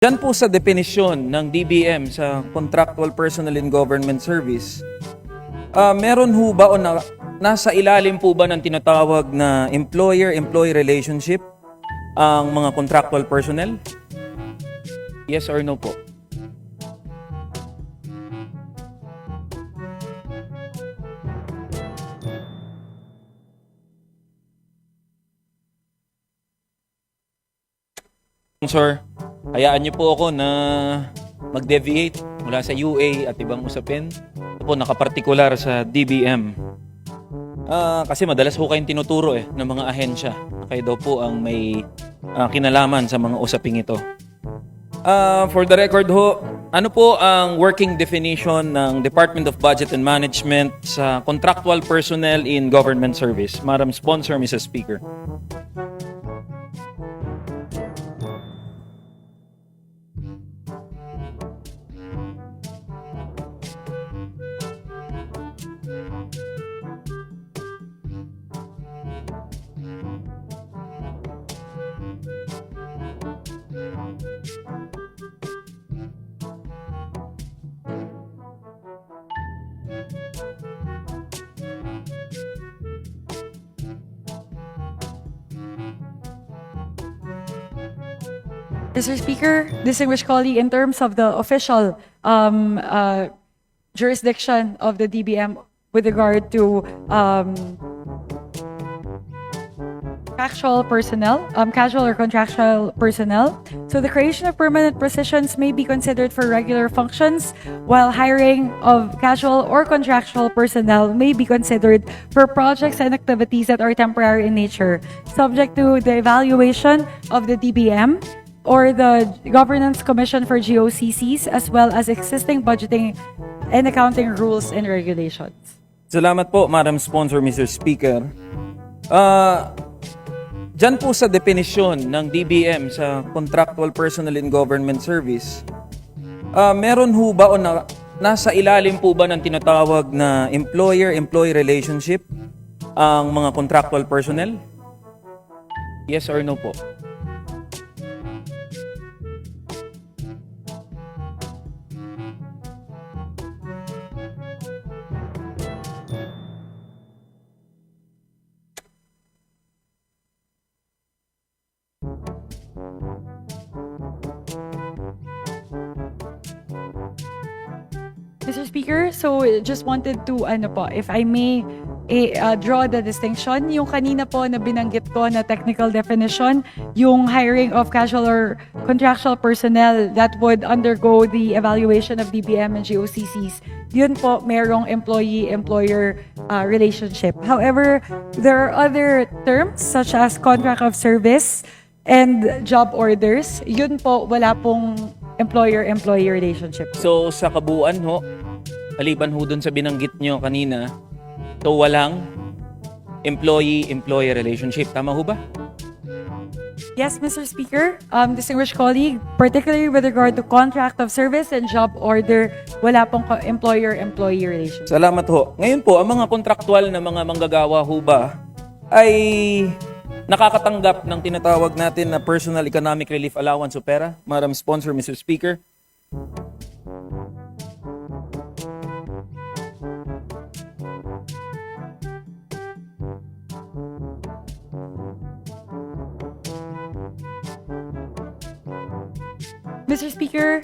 Diyan po sa definisyon ng DBM sa Contractual Personnel in Government Service, meron ho ba o nasa ilalim po ba ng tinatawag na employer-employee relationship ang mga contractual personnel? Yes or no po? Sir, hayaan niyo po ako na mag-deviate mula sa UA at ibang usapin. Ito po, nakapartikular sa DBM. Kasi madalas ho kayong tinuturo ng mga ahensya. Kayo daw po ang may kinalaman sa mga usaping ito. For the record ho, ano po ang working definition ng Department of Budget and Management sa contractual personnel in government service? Madam Sponsor, Mrs. Speaker. Mr. Speaker, distinguished colleague, in terms of the official jurisdiction of the DBM with regard to contractual personnel, casual or contractual personnel. So the creation of permanent positions may be considered for regular functions, while hiring of casual or contractual personnel may be considered for projects and activities that are temporary in nature, subject to the evaluation of the DBM or the Governance Commission for GOCCs, as well as existing budgeting and accounting rules and regulations. Salamat po, Madam Sponsor, Mr. Speaker. Diyan po sa definisyon ng DBM sa Contractual Personnel in Government Service, meron ho ba o nasa ilalim po ba ng tinatawag na employer-employee relationship ang mga contractual personnel? Yes or no po? Mr. Speaker, so just wanted to, if I may, draw the distinction. Yung kanina po na binanggit ko na technical definition, yung hiring of casual or contractual personnel that would undergo the evaluation of DBM and GOCCs, yun po merong employee-employer relationship. However, there are other terms such as contract of service and job orders. Yun po, wala pong employer-employee relationship. So sa kabuuan ho, maliban ho dun sa binanggit nyo kanina, so walang employee-employee relationship. Tama ho ba? Yes, Mr. Speaker, distinguished colleague, particularly with regard to contract of service and job order, wala pong employer-employee relationship. Salamat ho. Ngayon po, ang mga kontraktual na mga manggagawa ho ba ay nakakatanggap ng tinatawag natin na Personal Economic Relief Allowance o PERA? Madam Sponsor, Mr. Speaker. Mr. Speaker,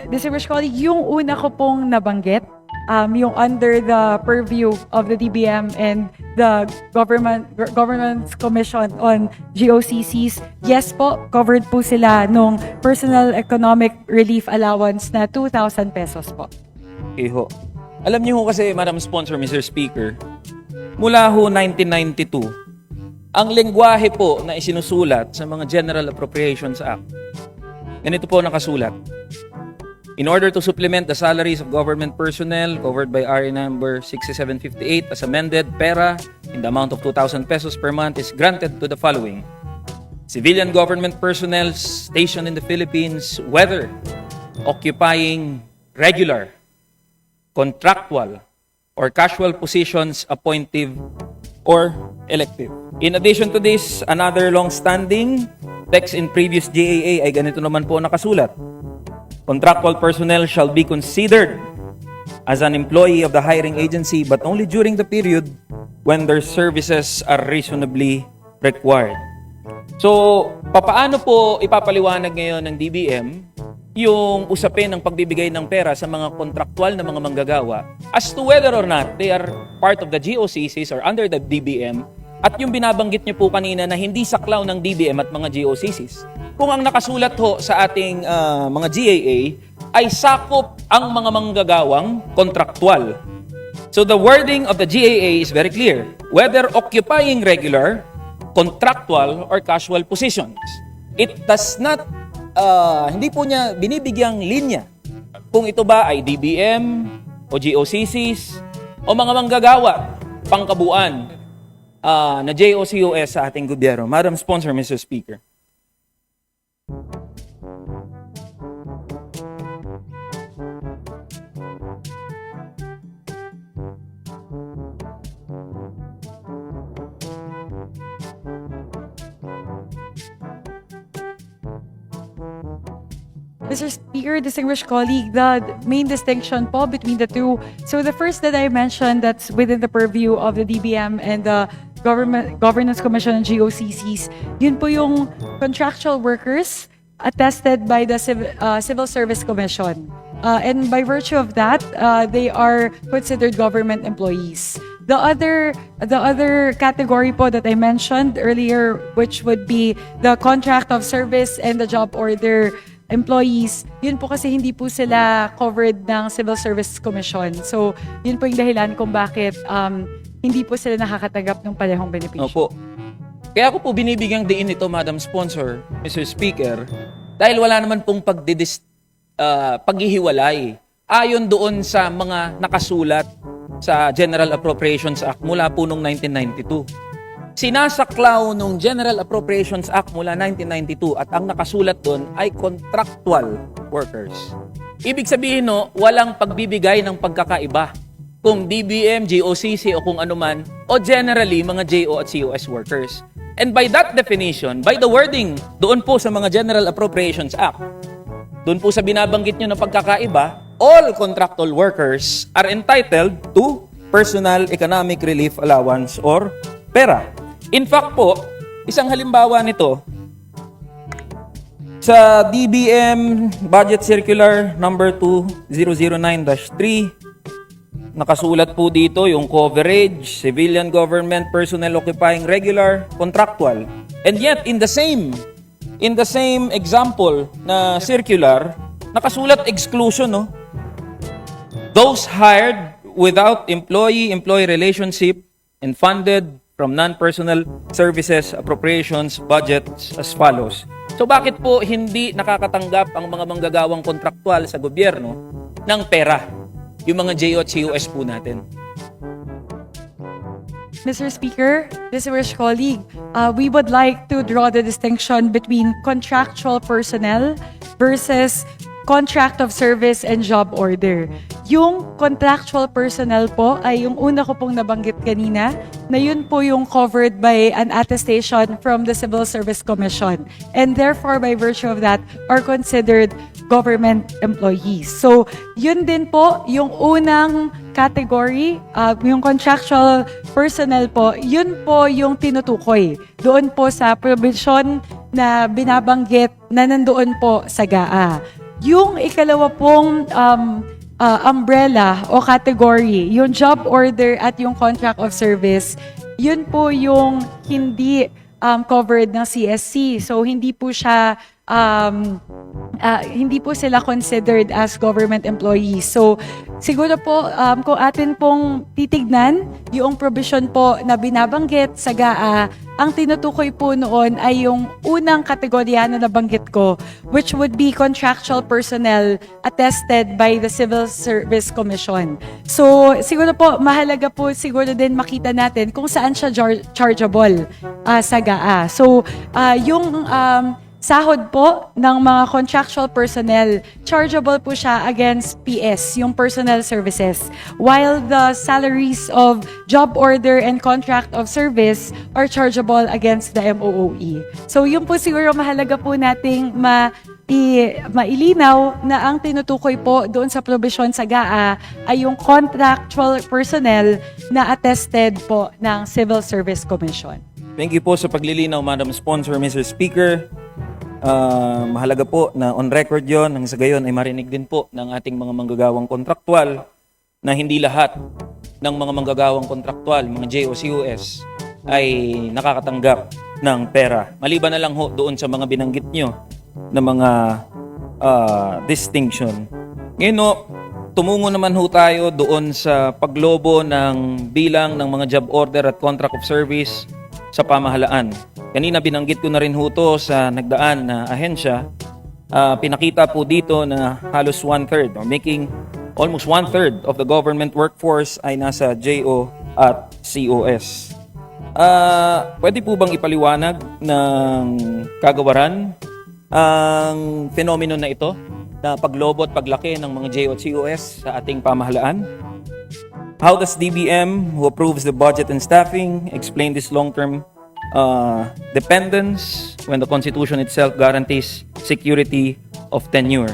distinguished colleague, yung una ko pong nabanggit, yung under the purview of the DBM and the Governance Commission on GOCCs, yes po, covered po sila nung Personal Economic Relief Allowance na 2,000 pesos po. Okay ho. Alam niyo ho kasi, Madam Sponsor, Mr. Speaker, mula ho 1992, ang lengguwahe po na isinusulat sa mga General Appropriations Act, ganito po nakasulat. In order to supplement the salaries of government personnel covered by RA number 6758 as amended, PERA in the amount of 2,000 pesos per month is granted to the following: civilian government personnel stationed in the Philippines, whether occupying regular, contractual, or casual positions appointed or elective. In addition to this, another long-standing text in previous GAA ay ganito naman po nakasulat. Contractual personnel shall be considered as an employee of the hiring agency but only during the period when their services are reasonably required. So, papaano po ipapaliwanag ngayon ng DBM yung usapin ng pagbibigay ng pera sa mga kontraktual na mga manggagawa as to whether or not they are part of the GOCCs or under the DBM, at yung binabanggit niyo po kanina na hindi saklaw ng DBM at mga GOCCs. Kung ang nakasulat ho sa ating mga GAA ay sakop ang mga manggagawang kontraktual. So the wording of the GAA is very clear. Whether occupying regular, contractual, or casual positions. It does not, hindi po niya binibigyang linya kung ito ba ay DBM o GOCCs o mga manggagawa, pangkabuuan na JOCOS sa ating gobyerno. Madam Sponsor, Mr. Speaker. Mr. Speaker, distinguished colleague, the main distinction po between the two. So the first that I mentioned that's within the purview of the DBM and the Governance Commission and GOCCs, yun po yung contractual workers attested by the Civil Service Commission. And by virtue of that, they are considered government employees. The other category po that I mentioned earlier, which would be the contract of service and the job order employees, yun po kasi hindi po sila covered ng Civil Service Commission. So, yun po yung dahilan kung bakit hindi po sila nakakatanggap ng parehong benepisyo. Opo. Kaya ako po binibigyang diin ito, Madam Sponsor, Mr. Speaker, dahil wala naman pong paghihiwalay ayon doon sa mga nakasulat sa General Appropriations Act mula po noong 1992. Sinasaklaw nung General Appropriations Act mula 1992 at ang nakasulat doon ay contractual workers. Ibig sabihin walang pagbibigay ng pagkakaiba kung DBM, GOCC o kung anuman o generally mga JO at COS workers. And by that definition, by the wording doon po sa mga General Appropriations Act, doon po sa binabanggit nyo na pagkakaiba, all contractual workers are entitled to personal economic relief allowance or pera. In fact po, isang halimbawa nito, sa DBM Budget Circular number 2009-3, nakasulat po dito yung coverage, civilian government personnel occupying regular, contractual. And yet, in the same example na circular, nakasulat exclusion, Those hired without employee-employee relationship and funded from non-personal services appropriations budgets as follows. So bakit po hindi nakakatanggap ang mga manggagawang kontraktual sa gobyerno ng pera? Yung mga JO at COS po natin. Mr. Speaker, distinguished colleague, we would like to draw the distinction between contractual personnel versus contract of service and job order. Yung contractual personnel po ay yung una ko pong nabanggit kanina, na yun po yung covered by an attestation from the Civil Service Commission. And therefore, by virtue of that, are considered government employees. So, yun din po, yung unang category, yung contractual personnel po, yun po yung tinutukoy. Doon po sa provision na binabanggit na nandoon po sa GAA. Yung ikalawa pong umbrella o category, yung job order at yung contract of service, yun po yung hindi covered ng CSC. So, hindi po siya hindi po sila considered as government employees. So, siguro po, kung atin pong titignan, yung provision po na binabanggit sa GAA, ang tinutukoy po noon ay yung unang kategorya na nabanggit ko, which would be contractual personnel attested by the Civil Service Commission. So, siguro po, mahalaga po siguro din makita natin kung saan siya chargeable sa GAA. So, yung sahod po ng mga contractual personnel, chargeable po siya against PS, yung personnel services. While the salaries of job order and contract of service are chargeable against the MOOE. So yun po siguro mahalaga po nating mailinaw na ang tinutukoy po doon sa provision sa GAA ay yung contractual personnel na attested po ng Civil Service Commission. Thank you po sa paglilinaw, Madam Sponsor, Mr. Speaker. Mahalaga po na on record yon, nang sa gayon ay marinig din po ng ating mga manggagawang kontraktual na hindi lahat ng mga manggagawang kontraktual, mga JOCUS, ay nakakatanggap ng pera. Maliban na lang ho doon sa mga binanggit nyo na mga distinction. Ngayon ho, tumungo naman ho tayo doon sa paglobo ng bilang ng mga job order at contract of service sa pamahalaan. Kanina binanggit ko na rin ho to sa nagdaan na ahensya. Pinakita po dito na halos 1/3 or making almost 1/3 of the government workforce ay nasa JO at COS. Pwede po bang ipaliwanag ng kagawaran ang fenomeno na ito na paglobo at paglaki ng mga JO at COS sa ating pamahalaan? How does DBM, who approves the budget and staffing, explain this long-term dependence when the Constitution itself guarantees security of tenure?